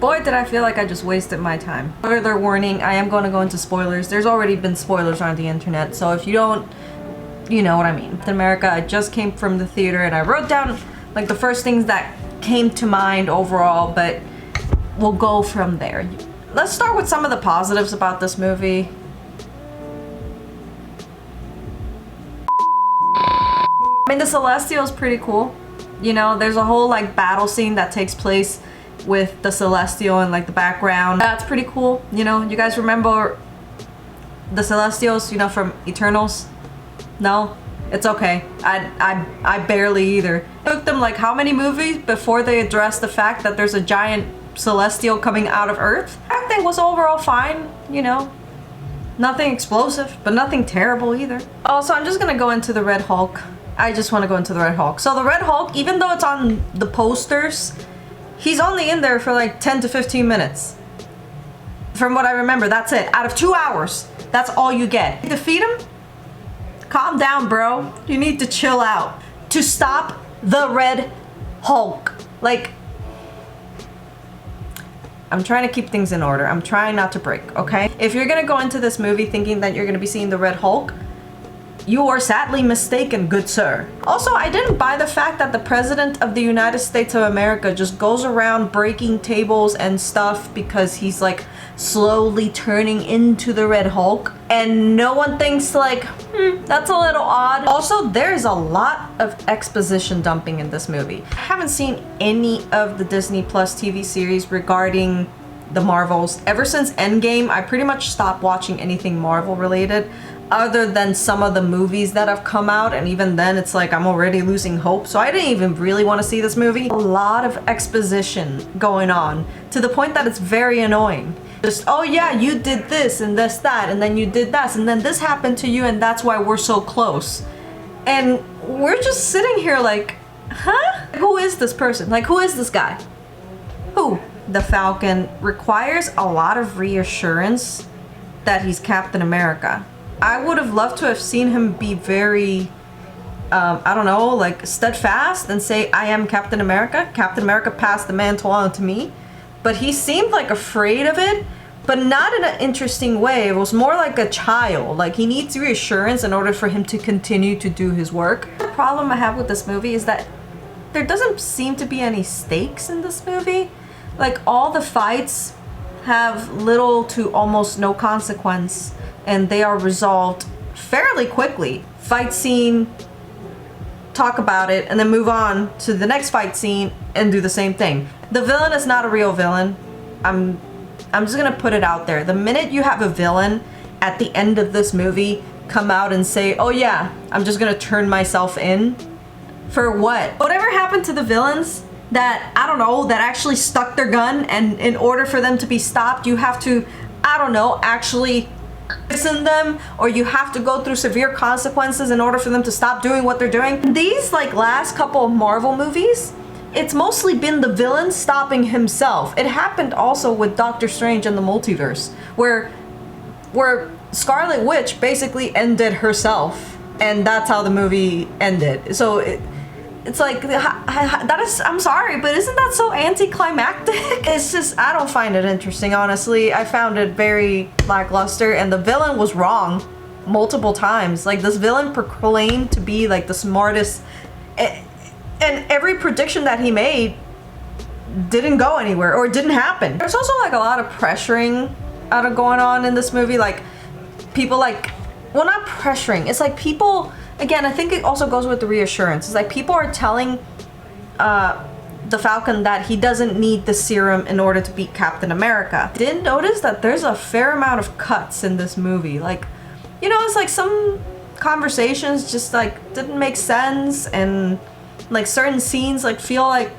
Boy, did I feel like I just wasted my time. Further warning, I am going to go into spoilers. There's already been spoilers on the internet, so if you don't, you know what I mean. In America, I just came from the theater and I wrote down like the first things that came to mind overall, but we'll go from there. Let's start with some of the positives about this movie. I mean, the Celestial is pretty cool. You know, there's a whole like battle scene that takes place with the Celestial in like the background. That's pretty cool. You know, you guys remember the Celestials, you know, from Eternals? No? It's okay. I barely either. It took them like how many movies before they addressed the fact that there's a giant Celestial coming out of Earth? Acting was overall fine, you know. Nothing explosive, but nothing terrible either. Also, I'm just gonna go into the Red Hulk. I just want to go into the Red Hulk. So the Red Hulk, even though it's on the posters, he's only in there for like 10 to 15 minutes. From what I remember, that's it. Out of 2 hours, that's all you get. You defeat him? Calm down, bro. You need to chill out. To stop the Red Hulk. Like, I'm trying to keep things in order. I'm trying not to break, okay? If you're gonna go into this movie thinking that you're gonna be seeing the Red Hulk, you are sadly mistaken, good sir. Also, I didn't buy the fact that the President of the United States of America just goes around breaking tables and stuff because he's like slowly turning into the Red Hulk. And no one thinks like, that's a little odd. Also, there's a lot of exposition dumping in this movie. I haven't seen any of the Disney Plus TV series regarding the Marvels. Ever since Endgame, I pretty much stopped watching anything Marvel related, other than some of the movies that have come out, and even then it's like I'm already losing hope, so I didn't even really want to see this movie. A lot of exposition going on to the point that it's very annoying. Just, oh yeah, you did this and this, that, and then you did that, and then this happened to you, and that's why we're so close. And we're just sitting here like, huh? Who is this person? Like, who is this guy? Who? The Falcon requires a lot of reassurance that he's Captain America. I would have loved to have seen him be very, I don't know, like steadfast and say, I am Captain America. Captain America passed the mantle on to me. But he seemed like afraid of it, but not in an interesting way. It was more like a child. Like, he needs reassurance in order for him to continue to do his work. The problem I have with this movie is that there doesn't seem to be any stakes in this movie. Like, all the fights have little to almost no consequence, and they are resolved fairly quickly. Fight scene, talk about it, and then move on to the next fight scene and do the same thing. The villain is not a real villain. I'm just gonna put it out there. The minute you have a villain at the end of this movie come out and say, oh yeah, I'm just gonna turn myself in, for what? Whatever happened to the villains that, I don't know, that actually stuck their gun, and in order for them to be stopped, you have to, I don't know, actually listen them, or you have to go through severe consequences in order for them to stop doing what they're doing. These like last couple of Marvel movies, it's mostly been the villain stopping himself. It happened also with Doctor Strange and the Multiverse, where Scarlet Witch basically ended herself, and that's how the movie ended. So it's like, that is, I'm sorry, but isn't that so anticlimactic? It's just, I don't find it interesting, honestly. I found it very lackluster, and the villain was wrong multiple times. Like, this villain proclaimed to be like the smartest, and every prediction that he made didn't go anywhere, or didn't happen. There's also like a lot of pressuring going on in this movie. Like, people like, well, not pressuring, it's like people, again, I think it also goes with the reassurance. It's like people are telling the Falcon that he doesn't need the serum in order to beat Captain America. Didn't notice that there's a fair amount of cuts in this movie. Like, you know, it's like some conversations just like didn't make sense, and like certain scenes like feel like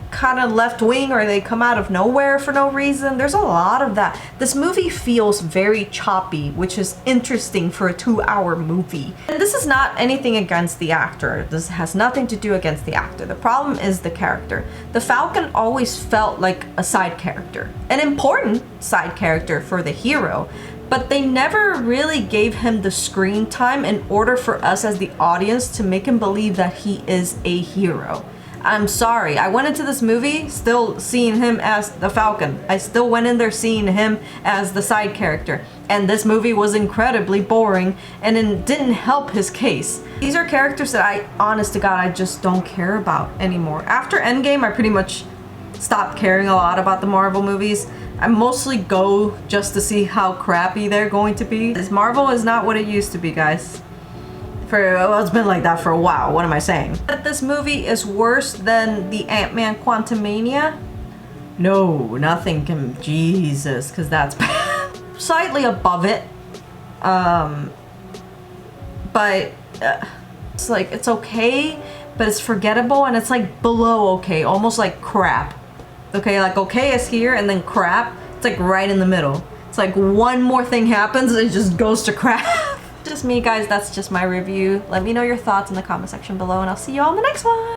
kind of left wing, or they come out of nowhere for no reason. There's a lot of that. This movie feels very choppy, which is interesting for a 2-hour movie. And this is not anything against the actor. This has nothing to do against the actor. The problem is the character. The Falcon always felt like a side character, an important side character for the hero, but they never really gave him the screen time in order for us as the audience to make him believe that he is a hero. I'm sorry. I went into this movie still seeing him as the Falcon. I still went in there seeing him as the side character. And this movie was incredibly boring and it didn't help his case. These are characters that I, honest to God, I just don't care about anymore. After Endgame, I pretty much stopped caring a lot about the Marvel movies. I mostly go just to see how crappy they're going to be. This Marvel is not what it used to be, guys. Well, it's been like that for a while. What am I saying? That this movie is worse than the Ant-Man Quantumania? No, nothing can. Jesus, because that's bad. Slightly above it. But it's like, it's okay, but it's forgettable, and it's like below okay, almost like crap. Okay, like okay is here, and then crap, it's like right in the middle. It's like one more thing happens, it just goes to crap. Just me, guys. That's just my review. Let me know your thoughts in the comment section below, and I'll see you all in the next one.